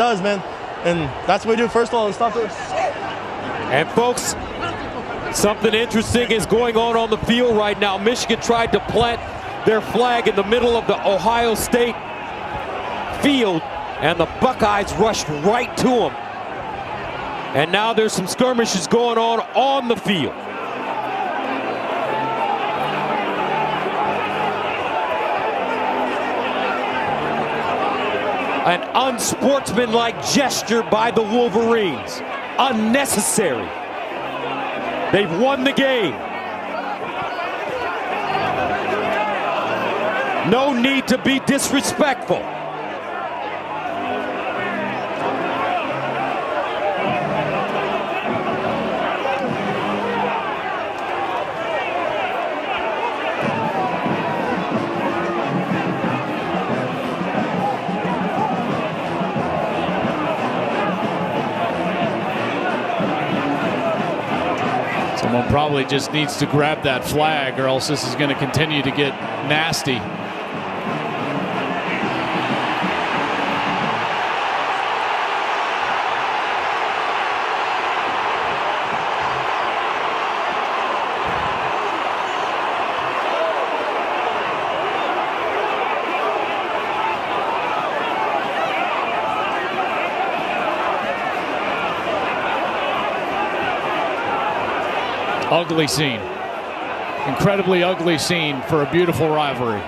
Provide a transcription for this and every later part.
does, man. And that's what we do. First of all, stop this. And folks, something interesting is going on the field right now. Michigan tried to plant their flag in the middle of the Ohio State field, and the Buckeyes rushed right to them. And now there's some skirmishes going on the field. An unsportsmanlike gesture by the Wolverines. Unnecessary. They've won the game. No need to be disrespectful. Someone probably just needs to grab that flag, or else this is going to continue to get nasty. Ugly scene. Incredibly ugly scene for a beautiful rivalry.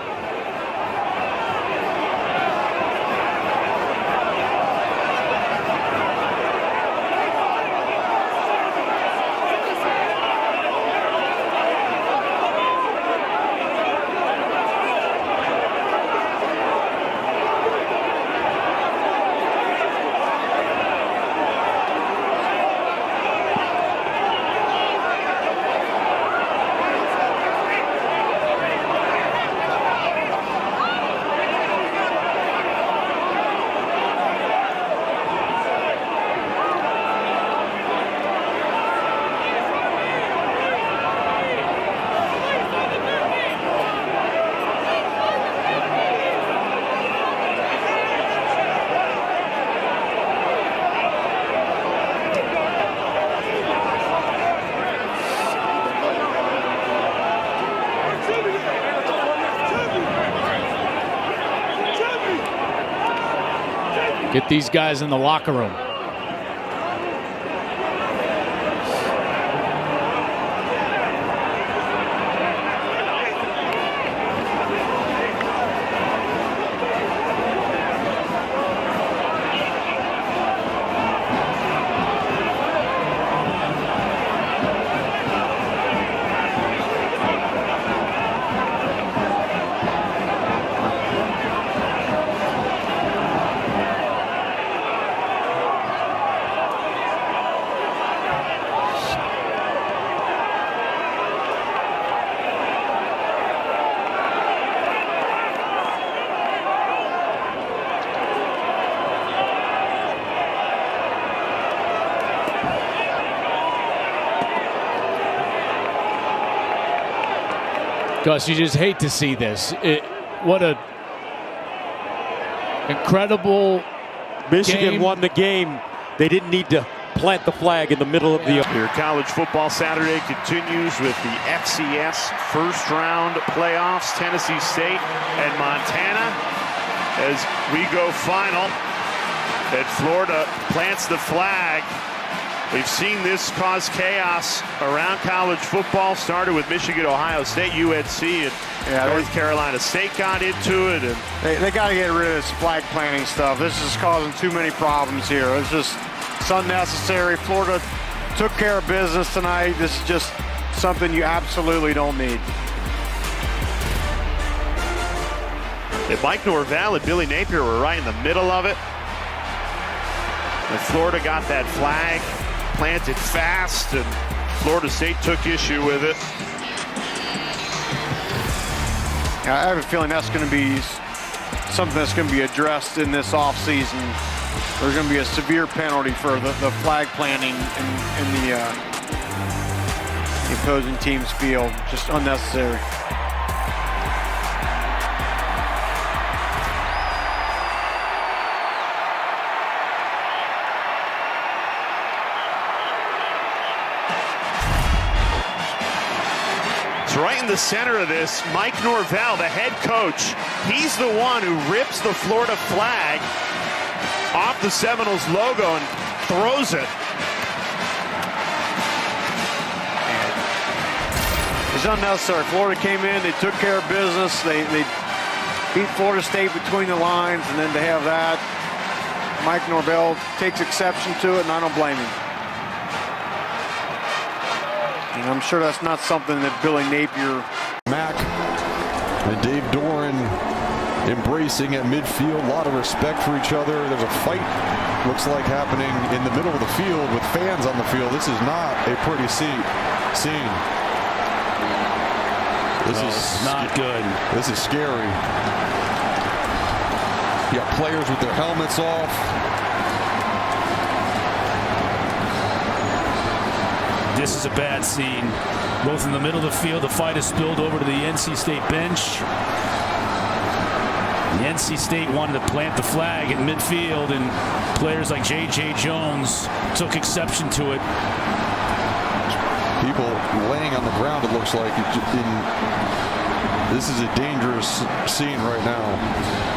Get these guys in the locker room. Gus, you just hate to see this. What a incredible Michigan game. won the game. They didn't need to plant the flag in the middle of the... Here, college football Saturday continues with the FCS first round playoffs. Tennessee State and Montana as we go final. And Florida plants the flag. We've seen this cause chaos around college football. Started with Michigan, Ohio State, UNC, and North Carolina State got into it. And they got to get rid of this flag planting stuff. This is causing too many problems here. It's unnecessary. Florida took care of business tonight. This is just something you absolutely don't need. And Mike Norvell and Billy Napier were right in the middle of it. And Florida got that flag planted fast, and Florida State took issue with it. I have a feeling that's going to be something that's going to be addressed in this offseason. There's going to be a severe penalty for the flag planting in the opposing team's field. Just unnecessary. It's right in the center of this. Mike Norvell, the head coach, he's the one who rips the Florida flag off the Seminoles logo and throws it. It's unnecessary. Florida came in, they took care of business, they beat Florida State between the lines, and then to have that, Mike Norvell takes exception to it, and I don't blame him. And I'm sure that's not something that Billy Napier. Mack and Dave Doran embracing at midfield. A lot of respect for each other. There's a fight, looks like, happening in the middle of the field with fans on the field. This is not a pretty scene. This is not good. This is scary. You got players with their helmets off. This is a bad scene. Both in the middle of the field, the fight has spilled over to the NC State bench. The NC State wanted to plant the flag at midfield, and players like J.J. Jones took exception to it. People laying on the ground, it looks like. This is a dangerous scene right now.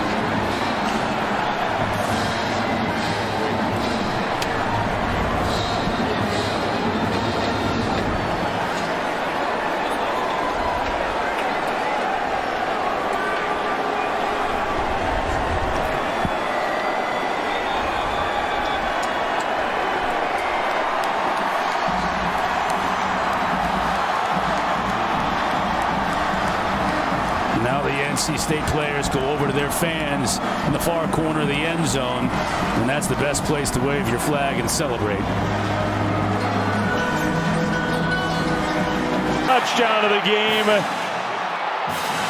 Now the NC State players go over to their fans in the far corner of the end zone, and that's the best place to wave your flag and celebrate. Touchdown of the game.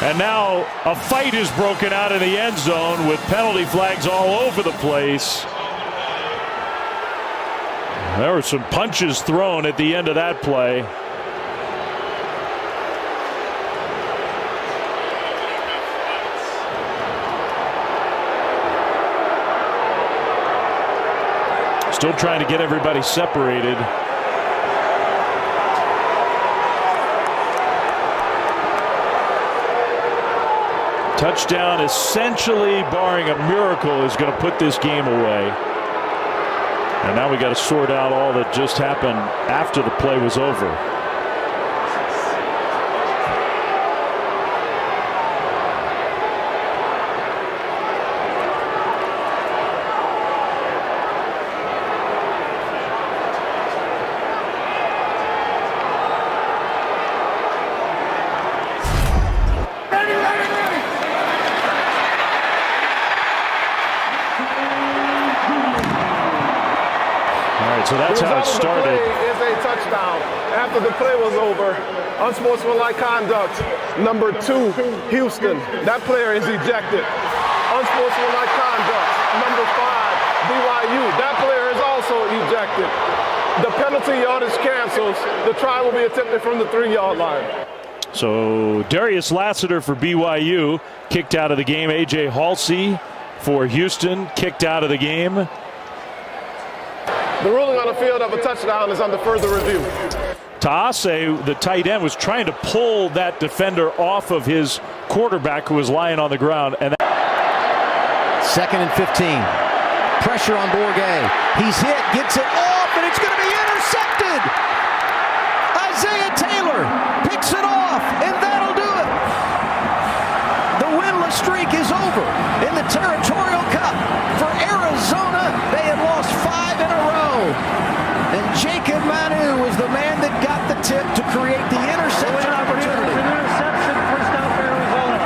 And now a fight is broken out in the end zone with penalty flags all over the place. There were some punches thrown at the end of that play. Still trying to get everybody separated. Touchdown, essentially, barring a miracle, is going to put this game away. And now we got to sort out all that just happened after the play was over. So that's how it started. Is a touchdown after the play was over. Unsportsmanlike conduct. Number 2, Houston. That player is ejected. Unsportsmanlike conduct. Number 5, BYU. That player is also ejected. The penalty yardage cancels. The try will be attempted from the 3-yard line. So Darius Lassiter for BYU kicked out of the game. A.J. Halsey for Houston kicked out of the game. The ruling on the field of a touchdown is under further review. Taase, the tight end, was trying to pull that defender off of his quarterback who was lying on the ground. And 2nd and 15. Pressure on Bourget. He's hit, gets it off, and it's going to be intercepted. Isaiah Taylor picks it off, and that'll do it. The winless streak is over in the Territorial Cup for Arizona. They had lost 5 in a row. And Jacob Manu was the man that got the tip to create the interception opportunity. An interception for South Arizona.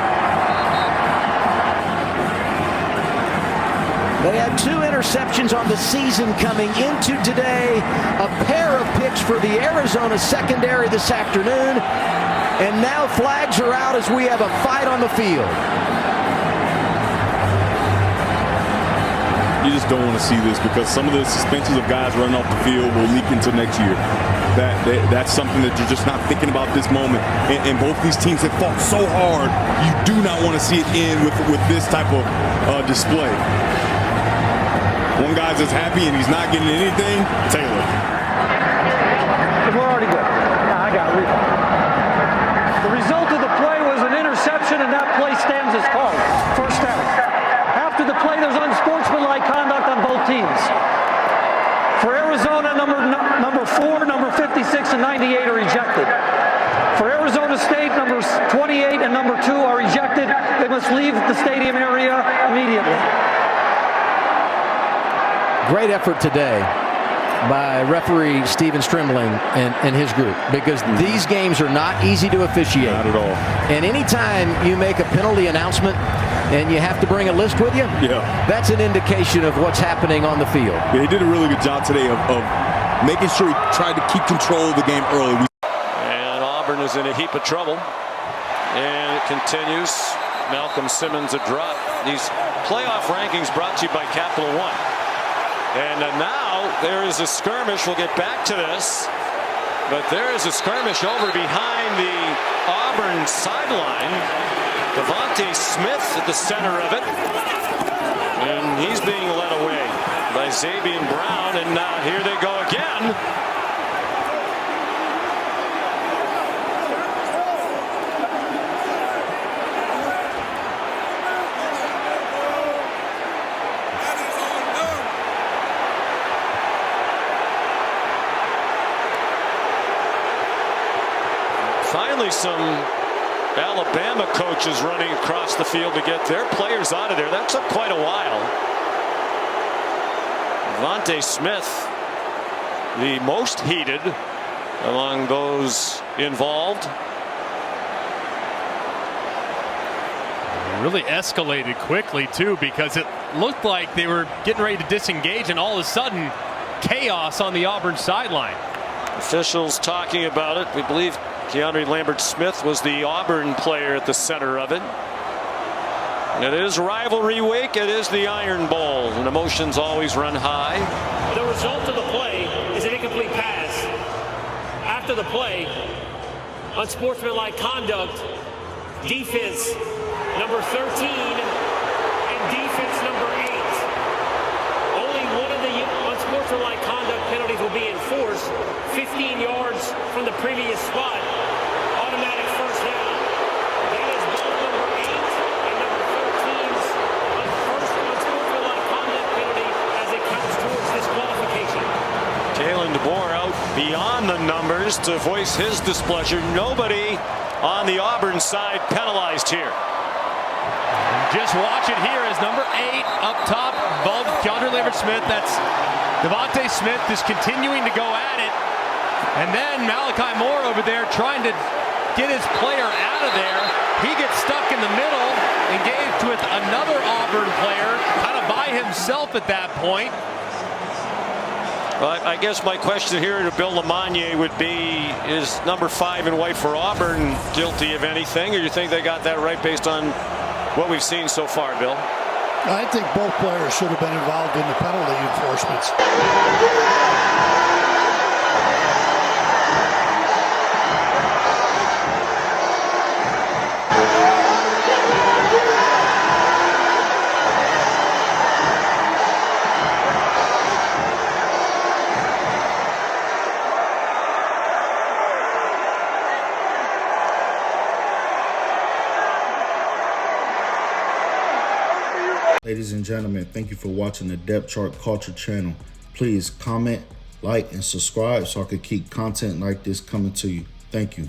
They had 2 interceptions on the season coming into today. A pair of picks for the Arizona secondary this afternoon. And now flags are out as we have a fight on the field. You just don't want to see this because some of the suspensions of guys running off the field will leak into next year. That's something that you're just not thinking about this moment. And both these teams have fought so hard, you do not want to see it end with this type of display. One guy's just happy and he's not getting anything. Taylor. We're already good. Yeah, I got it. The result of the play was an interception, and that play stands as called. First down. After the play, there's unsportsmanlike conduct on both teams. For Arizona, number 4, number 56, and 98 are ejected. For Arizona State, numbers 28 and number 2 are ejected. They must leave the stadium area immediately. Great effort today by referee Stephen Strimling and his group, because these games are not easy to officiate. Not at all. And anytime you make a penalty announcement and you have to bring a list with you, that's an indication of what's happening on the field. Yeah, he did a really good job today of making sure he tried to keep control of the game early. And Auburn is in a heap of trouble. And it continues. Malcolm Simmons a drop. These playoff rankings brought to you by Capital One. And now there is a skirmish. We'll get back to this. But there is a skirmish over behind the Auburn sideline. Devontae Smith at the center of it. And he's being led away by Xavier Brown. And here they go again. Finally, some Alabama coaches running across the field to get their players out of there. That took quite a while. Devontae Smith, the most heated among those involved. Really escalated quickly, too, because it looked like they were getting ready to disengage, and all of a sudden, chaos on the Auburn sideline. Officials talking about it. We believe Keandre Lambert-Smith was the Auburn player at the center of it. It is rivalry week. It is the Iron Bowl, and emotions always run high. The result of the play is an incomplete pass. After the play, unsportsmanlike conduct, defense number 13 and defense number 8. Only one of the unsportsmanlike conduct penalties will be enforced. 15 yards from the previous spot. Automatic first down. That is both number 8 and number 13's first unsportsmanlike conduct penalty as it counts towards disqualification. Kalen DeBoer out beyond the numbers to voice his displeasure. Nobody on the Auburn side penalized here. Just watch it here as number 8 up top above Keandre Lambert-Smith. That's Devontae Smith just continuing to go at it. And then Malachi Moore over there trying to get his player out of there. He gets stuck in the middle, engaged with another Auburn player, kind of by himself at that point. Well, I guess my question here to Bill Lamagna would be, is number 5 in white for Auburn guilty of anything, or do you think they got that right based on what we've seen so far, Bill? I think both players should have been involved in the penalty enforcements. Ladies and gentlemen, thank you for watching the Depth Chart Culture channel. Please comment, like, and subscribe so I can keep content like this coming to you. Thank you.